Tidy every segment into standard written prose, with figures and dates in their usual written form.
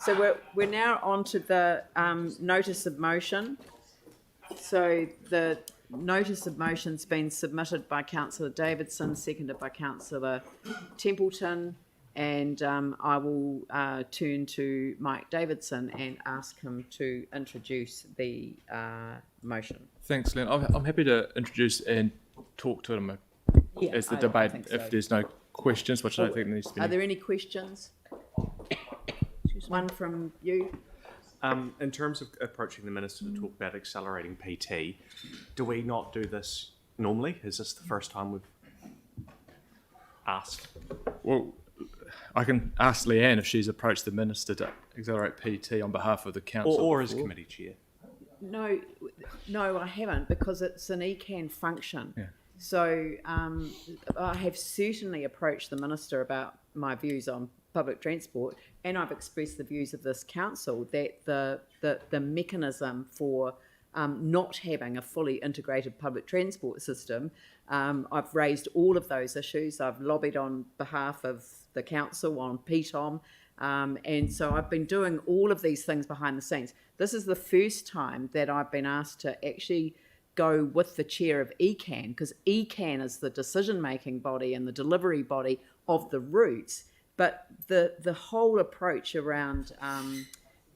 So we're now on to the notice of motion. So the notice of motion's been submitted by Councillor Davidson, seconded by Councillor Templeton, and I will turn to Mike Davidson and ask him to introduce the motion. Thanks, Len. I'm happy to introduce and talk to him as the debate if there's no questions, which I don't think there needs to be. Are there any questions? One from you. In terms of approaching the Minister to talk about accelerating PT, do we not do this normally? Is this the first time we've asked? Well, I can ask Leanne if she's approached the Minister to accelerate PT on behalf of the council. Or as committee chair? No, I haven't, because it's an ECAN function. Yeah. So I have certainly approached the Minister about my views on public transport, and I've expressed the views of this council that the mechanism for not having a fully integrated public transport system, I've raised all of those issues. I've lobbied on behalf of the council on PTOM, and so I've been doing all of these things behind the scenes. This is the first time that I've been asked to actually go with the chair of ECAN, because ECAN is the decision-making body and the delivery body of the routes. But the whole approach around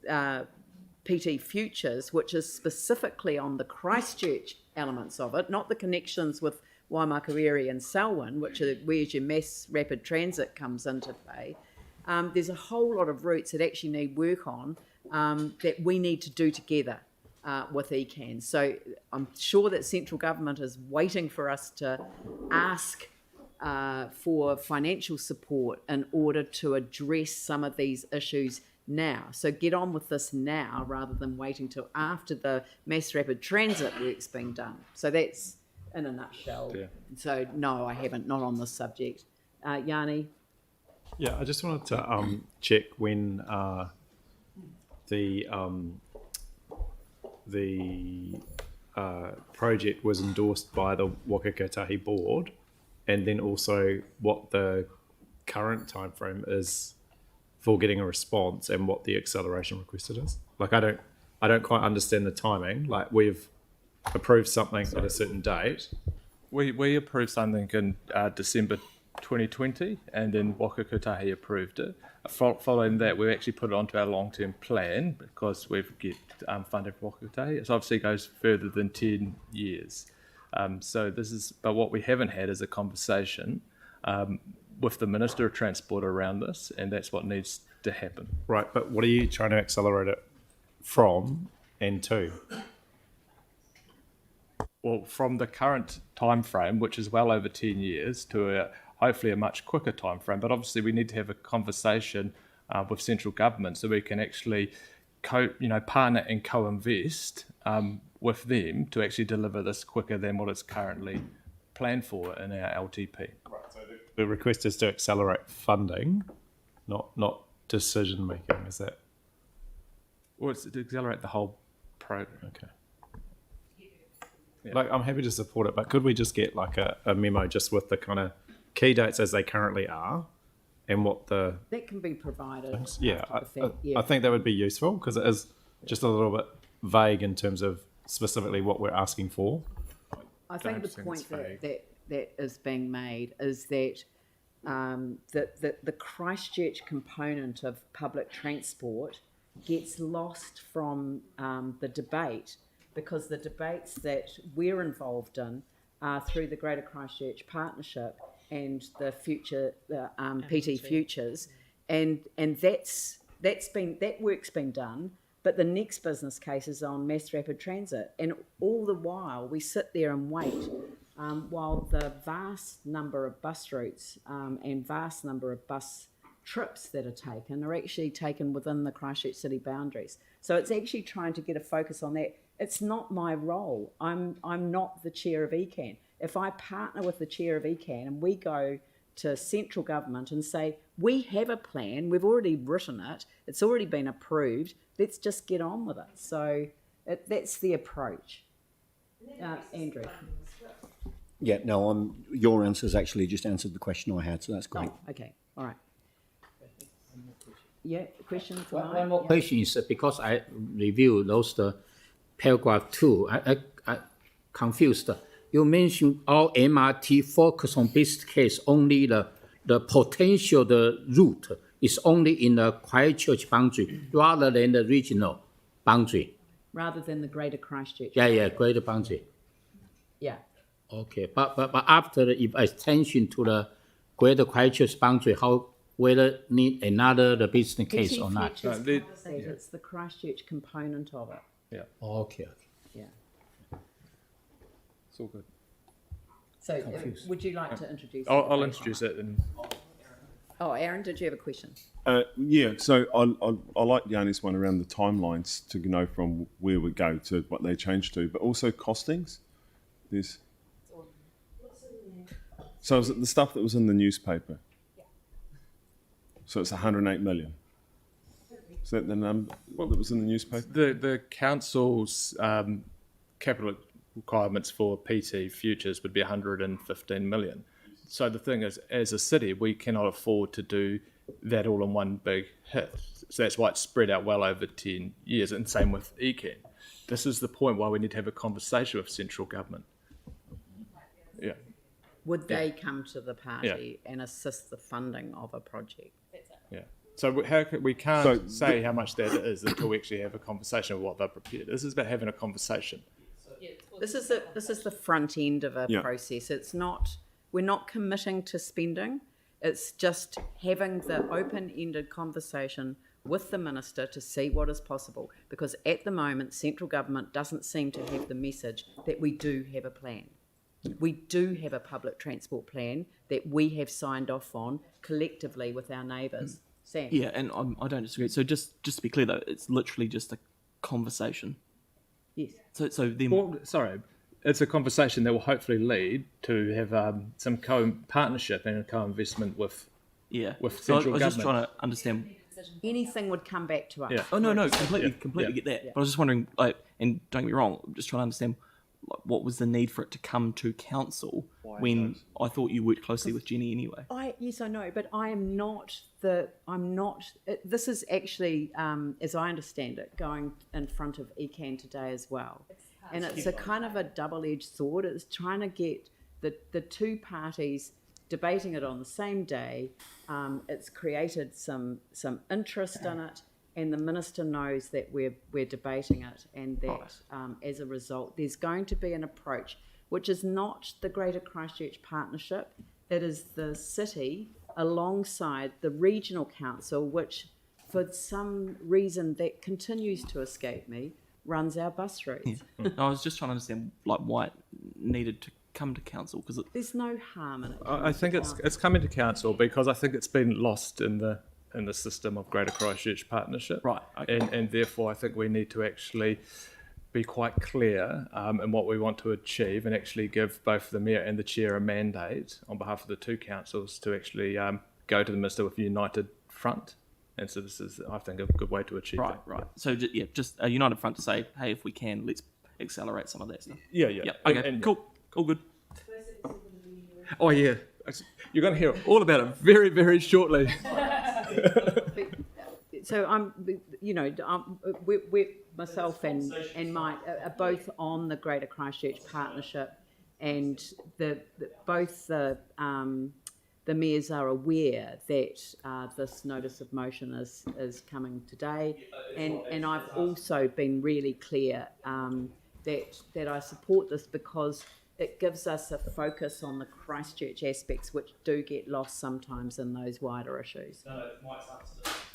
PT Futures, which is specifically on the Christchurch elements of it, not the connections with Waimakariri and Selwyn, which are where your mass rapid transit comes into play. There's a whole lot of routes that actually need work on that we need to do together with ECAN. So I'm sure that central government is waiting for us to ask for financial support in order to address some of these issues now. So get on with this now rather than waiting till after the mass rapid transit work's been done. So that's in a nutshell. Yeah. So no, I haven't, not on this subject. Yanni? Yeah, I just wanted to check when the project was endorsed by the Waka Kotahi board, and then also what the current time frame is for getting a response and what the acceleration requested is. Like, I don't quite understand the timing. Like, we've approved something at a certain date. We approved something in December 2020, and then Waka Kotahi approved it. Following that, we actually put it onto our long-term plan because we've get funding for Waka Kotahi. It obviously goes further than 10 years. But what we haven't had is a conversation with the Minister of Transport around this, and that's what needs to happen. Right, but what are you trying to accelerate it from and to? Well, from the current time frame, which is well over 10 years, to hopefully a much quicker time frame. But obviously we need to have a conversation with central government so we can actually partner and co-invest with them to actually deliver this quicker than what it's currently planned for in our LTP. Right, so the request is to accelerate funding, not decision making, is that? Well, it's to accelerate the whole program. Okay. Yeah. Like, I'm happy to support it, but could we just get like a memo just with the kind of key dates as they currently are and what the... That can be provided. Yeah, I think that would be useful because it is just a little bit vague in terms of specifically what we're asking for. I think the point that is being made is that the Christchurch component of public transport gets lost from the debate, because the debates that we're involved in are through the Greater Christchurch Partnership and the PT Futures, and that work's been done. But the next business case is on mass rapid transit, and all the while we sit there and wait while the vast number of bus routes and vast number of bus trips that are taken are actually taken within the Christchurch city boundaries. So it's actually trying to get a focus on that. It's not my role. I'm not the chair of ECAN. If I partner with the chair of ECAN and we go to central government and say, we have a plan, we've already written it, it's already been approved, let's just get on with it. So that's the approach. Andrew. Yeah, no, your answer's actually just answered the question I had, so that's great. Oh, okay, all right. Yeah, question for One Mike? more Yeah. question is because I reviewed the paragraph 2, I confused. You mentioned all MRT focus on business case, only the potential, the route is only in the Christchurch boundary rather than the regional boundary. Rather than the Greater Christchurch. Yeah, greater boundary. Yeah. Okay, but after the extension to the greater Christchurch boundary, how whether need another the business case PT or not? Fletcher's No, covers that. It's the Christchurch component of it. Okay. Yeah. It's all good. So would you like to introduce? I'll the introduce it. And Oh, Aaron, did you have a question? Yeah, so I like Yanni's one around the timelines to know from where we go to what they change to, but also costings. There's so is it the stuff that was in the newspaper? So it's 108 million. Is that the number that was in the newspaper? the council's capital requirements for PT futures would be 115 million. So the thing is, as a city, we cannot afford to do that all in one big hit. So that's why it's spread out well over 10 years, and same with ECAN. This is the point why we need to have a conversation with central government. Yeah. Would they come to the party and assist the funding of a project? Yeah. So we can't say how much that is until we actually have a conversation of what they're prepared. This is about having a conversation. This is the front end of a process. It's not, we're not committing to spending. It's just having the open-ended conversation with the minister to see what is possible. Because at the moment, central government doesn't seem to have the message that we do have a plan. We do have a public transport plan that we have signed off on collectively with our neighbours. Sam? Yeah, and I don't disagree. So just to be clear, though, it's literally just a conversation. Yes. So then, Well, sorry, it's a conversation that will hopefully lead to have some co-partnership and a co-investment with with so I central was just government. trying to understand. Anything would come back to us. Yeah. Oh no, completely get that. Yeah. But I was just wondering, like, and don't get me wrong, I'm just trying to understand, like, what was the need for it to come to council when I thought you worked closely with Jenny anyway. Yes, I know, but this is actually, as I understand it, going in front of ECAN today as well. And it's a kind of a double-edged sword. It's trying to get the two parties debating it on the same day. It's created some interest in it, and the minister knows that we're debating it, and that as a result, there's going to be an approach which is not the Greater Christchurch Partnership. It is the city alongside the regional council, which, for some reason that continues to escape me, runs our bus routes. No, I was just trying to understand, like, why it needed to come to council, because There's no harm in it. I think it's coming to council because I think it's been lost in the system of Greater Christchurch Partnership. Right, okay. And therefore, I think we need to actually be quite clear in what we want to achieve, and actually give both the mayor and the chair a mandate on behalf of the two councils to actually go to the minister with a united front. And so this is, I think, a good way to achieve that. right. So just a united front to say, hey, if we can, let's accelerate some of that stuff. Yeah. Okay. And- Cool. All good. Oh yeah, you're going to hear all about it very, very shortly. So we myself and Mike are both on the Greater Christchurch Partnership, and both the mayors are aware that this notice of motion is coming today, and I've also been really clear that I support this because it gives us a focus on the Christchurch aspects, which do get lost sometimes in those wider issues.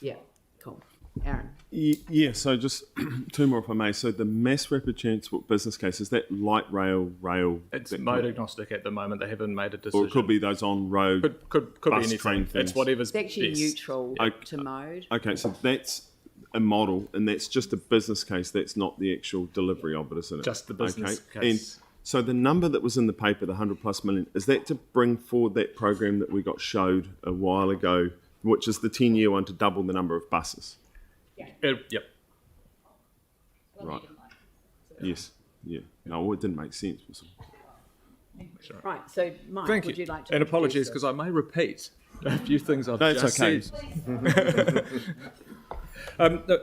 Yeah, cool. Aaron. Yeah, so just two more if I may. So the mass rapid transport business case, is that light rail? It's that mode agnostic at the moment. They haven't made a decision. Or it could be those on road. could be bus, anything. train things. It's whatever's It's actually best. neutral to mode. Okay, so that's a model, and that's just a business case. That's not the actual delivery of it, isn't it? Just the business okay. case. And so the number that was in the paper, the 100+ million, is that to bring forward that program that we got showed a while ago, which is the 10-year one to double the number of buses? Yep. Right. Yes. Yeah. No, it didn't make sense. Right, so Mike, Thank would you. you like to And introduce apologies this? because I may repeat. a few things I've No, it's just okay. said.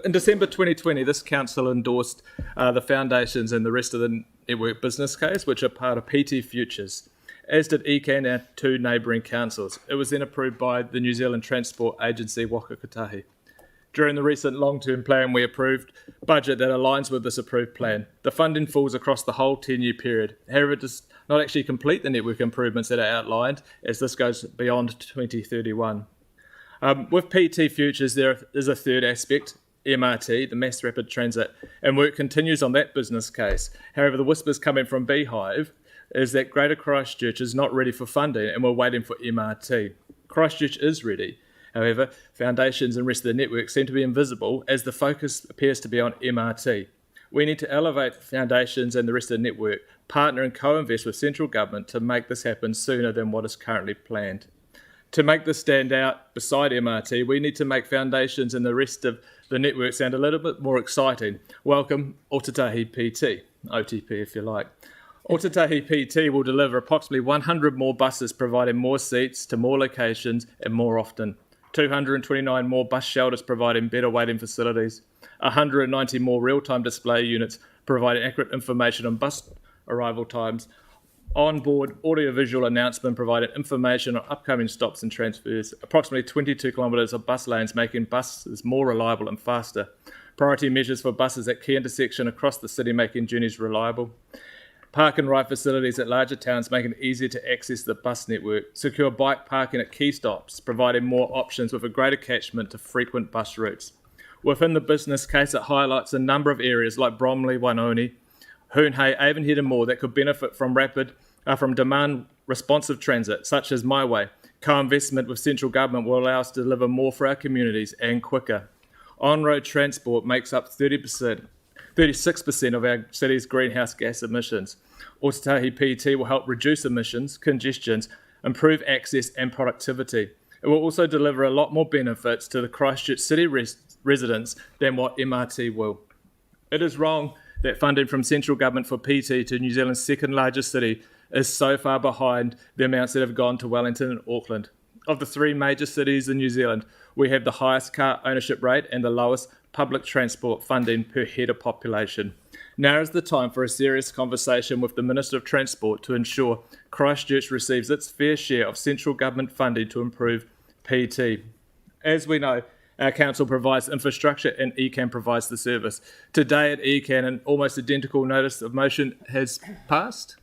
In December 2020, this council endorsed the foundations and the rest of the network business case, which are part of PT Futures, as did ECAN and our two neighbouring councils. It was then approved by the New Zealand Transport Agency, Waka Kotahi. During the recent long-term plan, we approved budget that aligns with this approved plan. The funding falls across the whole 10-year period. However, it does not actually complete the network improvements that are outlined, as this goes beyond 2031. With PT Futures, there is a third aspect, MRT, the Mass Rapid Transit, and work continues on that business case. However, the whispers coming from Beehive is that Greater Christchurch is not ready for funding and we're waiting for MRT. Christchurch is ready. However, foundations and rest of the network seem to be invisible as the focus appears to be on MRT. We need to elevate foundations and the rest of the network, partner and co-invest with central government to make this happen sooner than what is currently planned. To make this stand out beside MRT, we need to make foundations and the rest of the network sound a little bit more exciting. Welcome Otatahi PT, OTP if you like. Otatahi PT will deliver approximately 100 more buses, providing more seats to more locations and more often. 229 more bus shelters providing better waiting facilities. 190 more real-time display units providing accurate information on bus arrival times. On-board audio-visual announcement providing information on upcoming stops and transfers. Approximately 22 kilometres of bus lanes making buses more reliable and faster. Priority measures for buses at key intersections across the city making journeys reliable. Park and ride facilities at larger towns making it easier to access the bus network. Secure bike parking at key stops, providing more options with a greater catchment to frequent bus routes. Within the business case, it highlights a number of areas like Bromley, Wainoni, Hoonhay, Avonhead and more that could benefit from demand responsive transit, such as My Way. Co-investment with central government will allow us to deliver more for our communities and quicker. On-road transport makes up 36% of our city's greenhouse gas emissions. Otatahi PT will help reduce emissions, congestions, improve access and productivity. It will also deliver a lot more benefits to the Christchurch city residents than what MRT will. It is wrong that funding from central government for PT to New Zealand's second largest city is so far behind the amounts that have gone to Wellington and Auckland. Of the three major cities in New Zealand, we have the highest car ownership rate and the lowest public transport funding per head of population. Now is the time for a serious conversation with the Minister of Transport to ensure Christchurch receives its fair share of central government funding to improve PT. As we know, our council provides infrastructure and ECAN provides the service. Today at ECAN, an almost identical notice of motion has passed.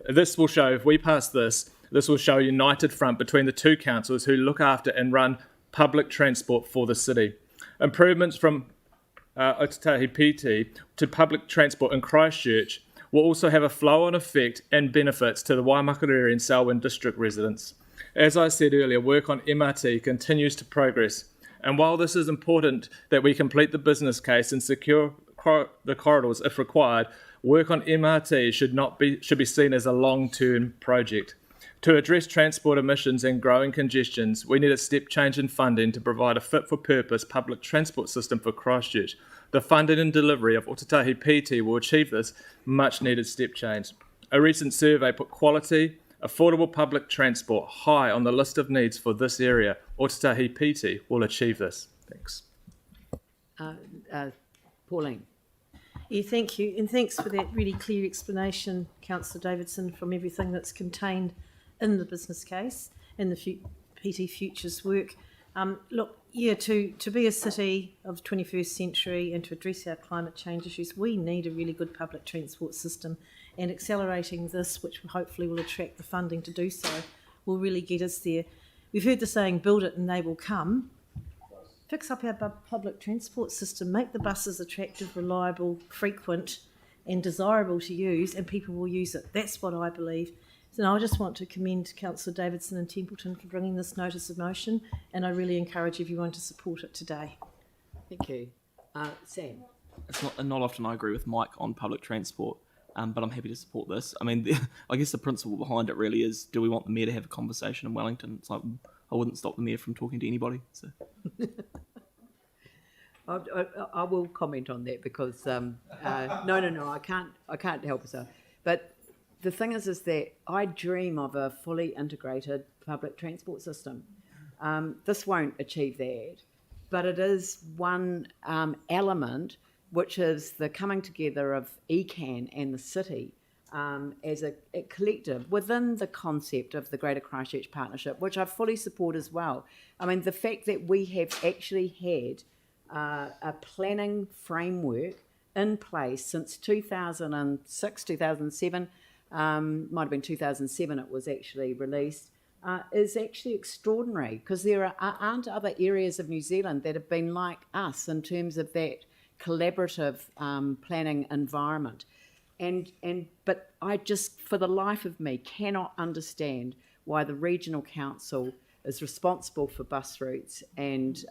This will show, if we pass this will show a united front between the two councils who look after and run public transport for the city. Improvements from Otatahi PT to public transport in Christchurch will also have a flow-on effect and benefits to the Waimakariri and Selwyn district residents. As I said earlier, work on MRT continues to progress, and while this is important that we complete the business case and secure the corridors if required, work on MRT should be seen as a long-term project. To address transport emissions and growing congestions, we need a step change in funding to provide a fit-for-purpose public transport system for Christchurch. The funding and delivery of Otatahi PT will achieve this much-needed step change. A recent survey put quality, affordable public transport high on the list of needs for this area. Otatahi PT will achieve this. Thanks. Pauline. Yeah, thank you. And thanks for that really clear explanation, Councillor Davidson, from everything that's contained in the business case and the PT Futures work. To be a city of 21st century and to address our climate change issues, we need a really good public transport system, and accelerating this, which hopefully will attract the funding to do so, will really get us there. We've heard the saying, build it and they will come. Fix up our public transport system, make the buses attractive, reliable, frequent and desirable to use, and people will use it. That's what I believe. So I just want to commend Councillor Davidson and Templeton for bringing this notice of motion, and I really encourage everyone to support it today. Thank you. Sam. It's not often I agree with Mike on public transport, but I'm happy to support this. I mean, I guess the principle behind it really is, do we want the Mayor to have a conversation in Wellington? It's like, I wouldn't stop the Mayor from talking to anybody. So. I will comment on that because no, I can't help myself. But the thing is that I dream of a fully integrated public transport system. This won't achieve that, but it is one element, which is the coming together of ECAN and the city as a collective within the concept of the Greater Christchurch Partnership, which I fully support as well. I mean, the fact that we have actually had a planning framework in place since 2006, 2007, might have been 2007 it was actually released, is actually extraordinary, because there aren't other areas of New Zealand that have been like us in terms of that collaborative planning environment. But I just, for the life of me, cannot understand why the regional council is responsible for bus routes and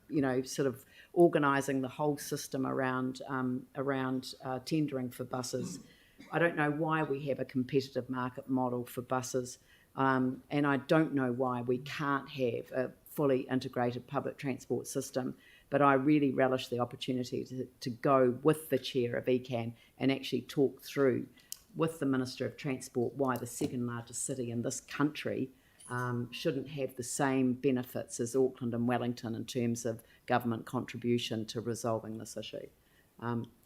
you know, sort of organising the whole system around tendering for buses. I don't know why we have a competitive market model for buses, and I don't know why we can't have a fully integrated public transport system. But I really relish the opportunity to go with the chair of ECAN and actually talk through with the Minister of Transport why the second largest city in this country shouldn't have the same benefits as Auckland and Wellington in terms of government contribution to resolving this issue.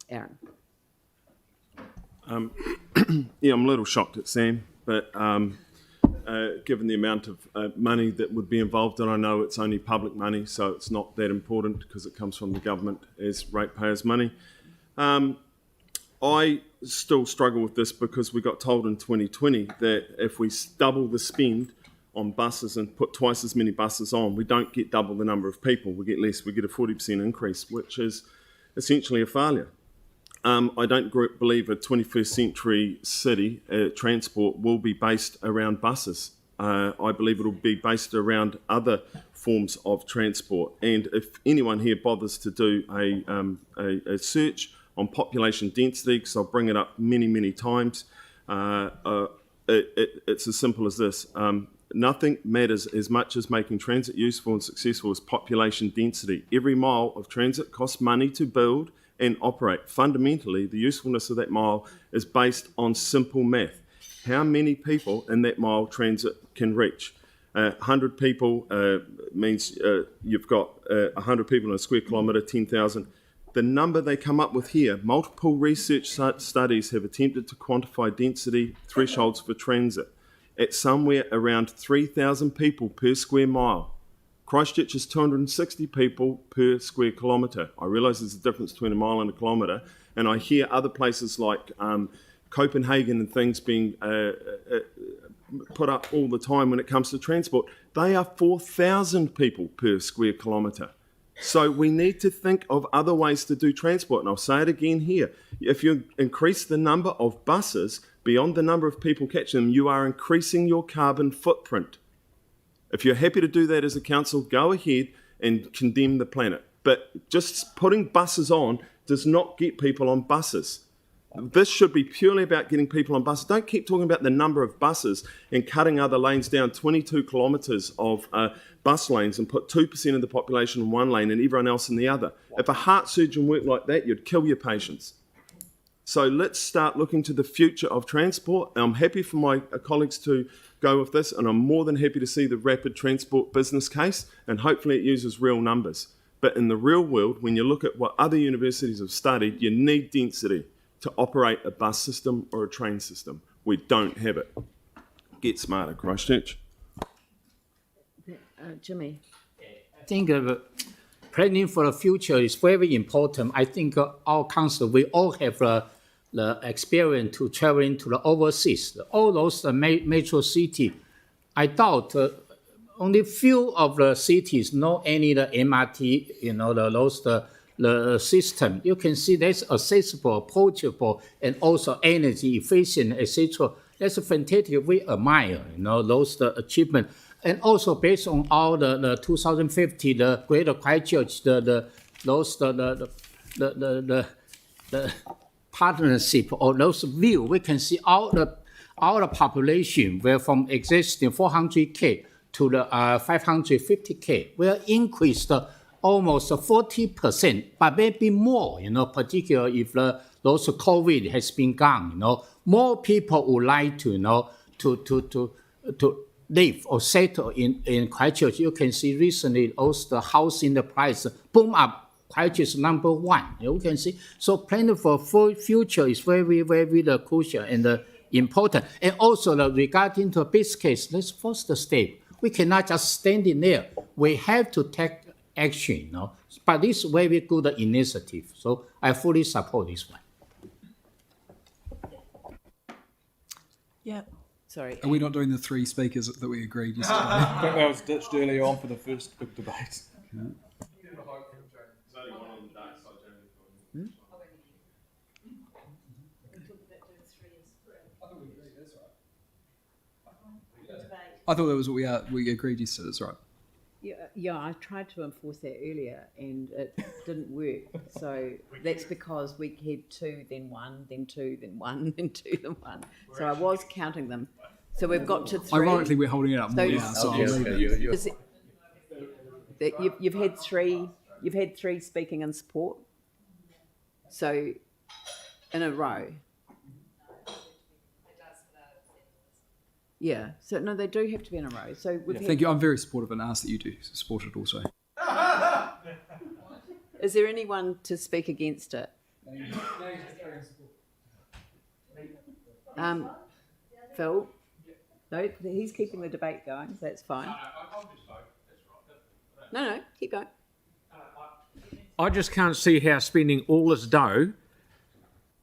Aaron. Yeah, I'm a little shocked at Sam, but given the amount of money that would be involved, and I know it's only public money, so it's not that important because it comes from the government as ratepayers' money. I still struggle with this because we got told in 2020 that if we double the spend on buses and put twice as many buses on, we don't get double the number of people. We get less. We get a 40% increase, which is essentially a failure. I don't believe a 21st century city transport will be based around buses. I believe it will be based around other forms of transport. And if anyone here bothers to do a search on population density, because I'll bring it up many, many times, it's as simple as this. Nothing matters as much as making transit useful and successful as population density. Every mile of transit costs money to build and operate. Fundamentally, the usefulness of that mile is based on simple math. How many people in that mile transit can reach? 100 people means you've got 100 people in a square kilometre, 10,000. The number they come up with here, multiple research studies have attempted to quantify density thresholds for transit at somewhere around 3,000 people per square mile. Christchurch is 260 people per square kilometre. I realise there's a difference between a mile and a kilometre, and I hear other places like Copenhagen and things being put up all the time when it comes to transport. They are 4,000 people per square kilometre. So we need to think of other ways to do transport, and I'll say it again here. If you increase the number of buses beyond the number of people catching them, you are increasing your carbon footprint. If you're happy to do that as a council, go ahead and condemn the planet. But just putting buses on does not get people on buses. This should be purely about getting people on buses. Don't keep talking about the number of buses and cutting other lanes down, 22 kilometres of bus lanes, and put 2% of the population in one lane and everyone else in the other. If a heart surgeon worked like that, you'd kill your patients. So let's start looking to the future of transport. I'm happy for my colleagues to go with this, and I'm more than happy to see the rapid transport business case, and hopefully it uses real numbers. But in the real world, when you look at what other universities have studied, you need density to operate a bus system or a train system. We don't have it. Get smarter, Christchurch. Jimmy. I think planning for the future is very important. I think our council, we all have the experience to traveling to the overseas. All those major cities, I doubt only few of the cities know any the MRT, the system. You can see that's accessible, approachable, and also energy efficient, etc. That's fantastic. We admire, those the achievement. And also based on all the 2050, the Greater Christchurch, the partnership or those view, we can see all the population were from existing 400K to the 550K. We are increased almost 40%, but maybe more, particularly if those COVID has been gone, more people would like to, to live or settle in Christchurch. You can see recently also the housing the price boom up. Christchurch number one. You can see. So planning for future is very, very crucial and important. And also regarding to this case, let's first step. We cannot just stand in there. We have to take action. But this is very good initiative. So I fully support this one. Yeah. Sorry. Are we not doing the 3 speakers that we agreed yesterday? I think that was ditched early on for the first big debate. I thought that was what we agreed yesterday. That's right. Yeah, I tried to enforce that earlier and it didn't work. So that's because we had 2, then 1, then 2, then 1, then 2, then 1. So I was counting them. So we've got to 3. Ironically, we're holding it up more now, so I'll leave it. You've had 3. You've had 3 speaking in support. So in a row. Yeah. So no, they do have to be in a row. So we've Thank you. I'm very supportive and ask that you do support it also. Is there anyone to speak against it? Phil? No, he's keeping the debate going. So that's fine. No, keep going. I just can't see how spending all this dough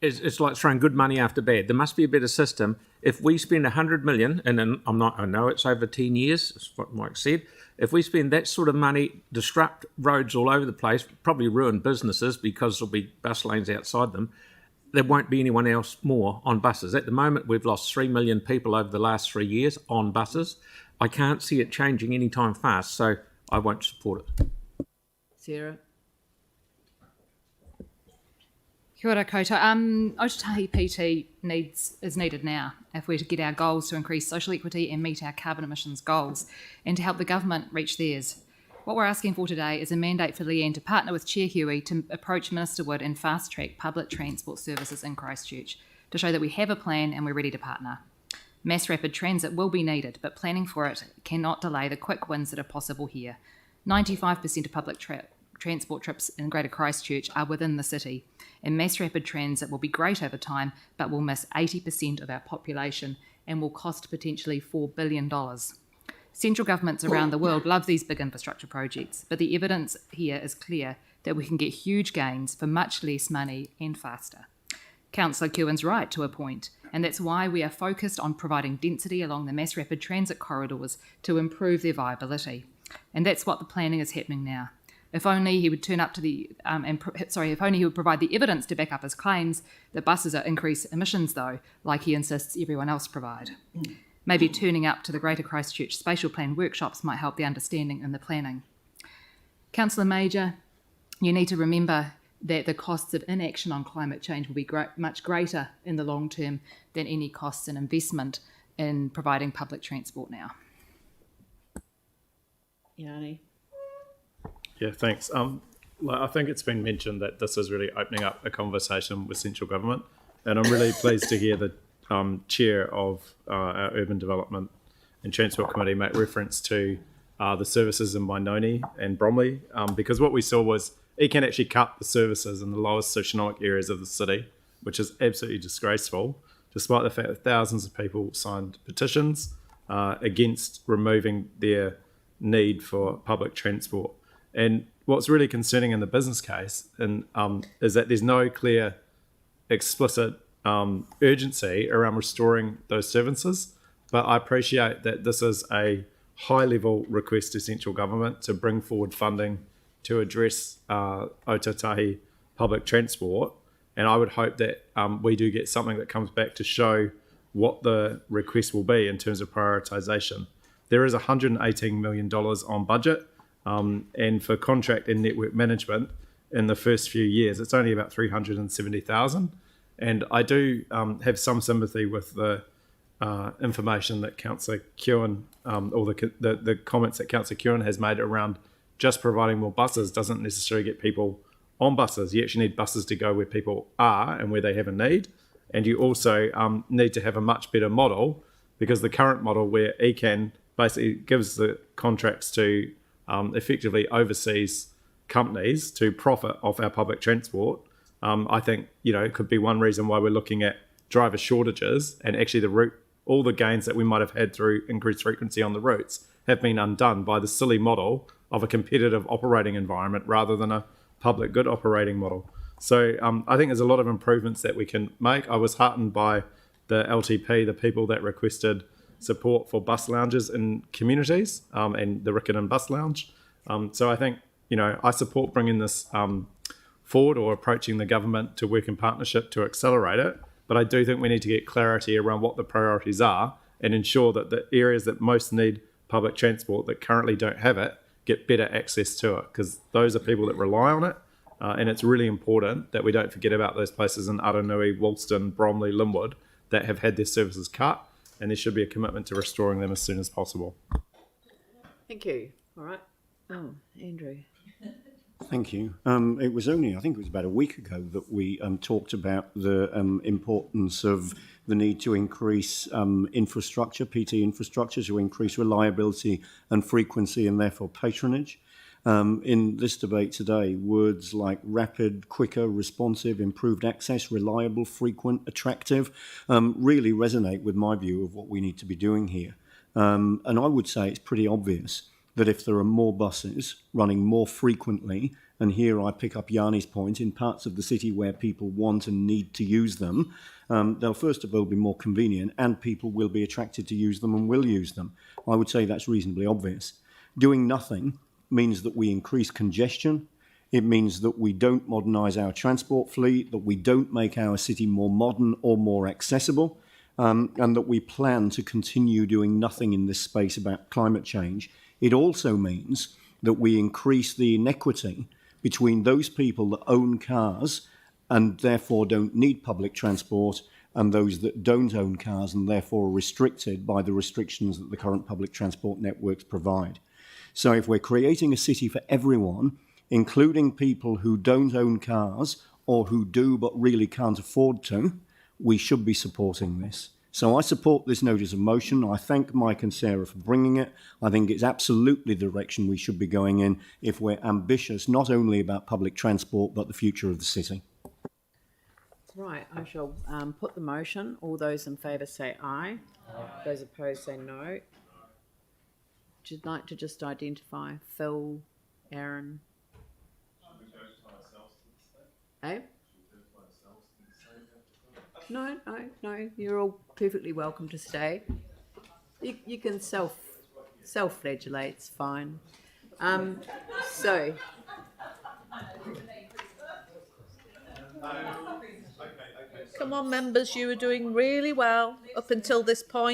is like throwing good money after bad. There must be a better system. If we spend 100 million, and then I know it's over 10 years, that's what Mike said. If we spend that sort of money, disrupt roads all over the place, probably ruin businesses because there'll be bus lanes outside them, there won't be anyone else more on buses. At the moment, we've lost 3 million people over the last 3 years on buses. I can't see it changing anytime fast, so I won't support it. Sarah? Kia ora koutou. Otautahi PT is needed now if we're to get our goals to increase social equity and meet our carbon emissions goals and to help the government reach theirs. What we're asking for today is a mandate for Leanne to partner with Chair Huey to approach Minister Wood and fast-track public transport services in Christchurch to show that we have a plan and we're ready to partner. Mass rapid transit will be needed, but planning for it cannot delay the quick wins that are possible here. 95% of public transport trips in Greater Christchurch are within the city, and mass rapid transit will be great over time, but will miss 80% of our population and will cost potentially $4 billion. Central governments around the world love these big infrastructure projects, but the evidence here is clear that we can get huge gains for much less money and faster. Councillor Kewen's right to a point, and that's why we are focused on providing density along the mass rapid transit corridors to improve their viability. And that's what the planning is happening now. If only he would turn up to if only he would provide the evidence to back up his claims that buses are increased emissions though, like he insists everyone else provide. Maybe turning up to the Greater Christchurch Spatial Plan workshops might help the understanding and the planning. Councillor Major, you need to remember that the costs of inaction on climate change will be much greater in the long term than any costs and investment in providing public transport now. Yanni? Yeah, thanks. I think it's been mentioned that this is really opening up a conversation with central government, and I'm really pleased to hear the chair of our Urban Development and Transport Committee make reference to the services in Wainoni and Bromley, because what we saw was he can actually cut the services in the lowest socioeconomic areas of the city, which is absolutely disgraceful, despite the fact that thousands of people signed petitions against removing their need for public transport. And what's really concerning in the business case is that there's no clear, explicit urgency around restoring those services. But I appreciate that this is a high-level request to central government to bring forward funding to address Otautahi public transport. And I would hope that we do get something that comes back to show what the request will be in terms of prioritisation. There is $118 million on budget. And for contract and network management in the first few years, it's only about 370,000. And I do have some sympathy with the information that Councillor Kewen, or the comments that Councillor Kewen has made around just providing more buses doesn't necessarily get people on buses. You actually need buses to go where people are and where they have a need. And you also need to have a much better model, because the current model where ECAN basically gives the contracts to effectively overseas companies to profit off our public transport, I think, it could be one reason why we're looking at driver shortages, and actually all the gains that we might have had through increased frequency on the routes have been undone by the silly model of a competitive operating environment rather than a public good operating model. So I think there's a lot of improvements that we can make. I was heartened by the LTP, the people that requested support for bus lounges in communities and the Riccarton Bus Lounge. So I think, I support bringing this forward or approaching the government to work in partnership to accelerate it. But I do think we need to get clarity around what the priorities are and ensure that the areas that most need public transport that currently don't have it get better access to it, because those are people that rely on it. And it's really important that we don't forget about those places in Aranui, Woolston, Bromley, Linwood that have had their services cut, and there should be a commitment to restoring them as soon as possible. Thank you. All right. Oh, Andrew. Thank you. It was only, I think it was about a week ago that we talked about the importance of the need to increase infrastructure, PT infrastructure, to increase reliability and frequency and therefore patronage. In this debate today, words like rapid, quicker, responsive, improved access, reliable, frequent, attractive, really resonate with my view of what we need to be doing here. And I would say it's pretty obvious that if there are more buses running more frequently, and here I pick up Yanni's point, in parts of the city where people want and need to use them, they'll first of all be more convenient and people will be attracted to use them and will use them. I would say that's reasonably obvious. Doing nothing means that we increase congestion. It means that we don't modernise our transport fleet, that we don't make our city more modern or more accessible, and that we plan to continue doing nothing in this space about climate change. It also means that we increase the inequity between those people that own cars and therefore don't need public transport and those that don't own cars and therefore are restricted by the restrictions that the current public transport networks provide. So if we're creating a city for everyone, including people who don't own cars or who do but really can't afford to, we should be supporting this. So I support this notice of motion. I thank Mike and Sarah for bringing it. I think it's absolutely the direction we should be going in if we're ambitious, not only about public transport, but the future of the city. Right, I shall put the motion. All those in favour say aye. Those opposed say no. Would you like to just identify Phil, Aaron? Eh? No, you're all perfectly welcome to stay. You can self-flagellate, it's fine. So, come on members, you were doing really well up until this point.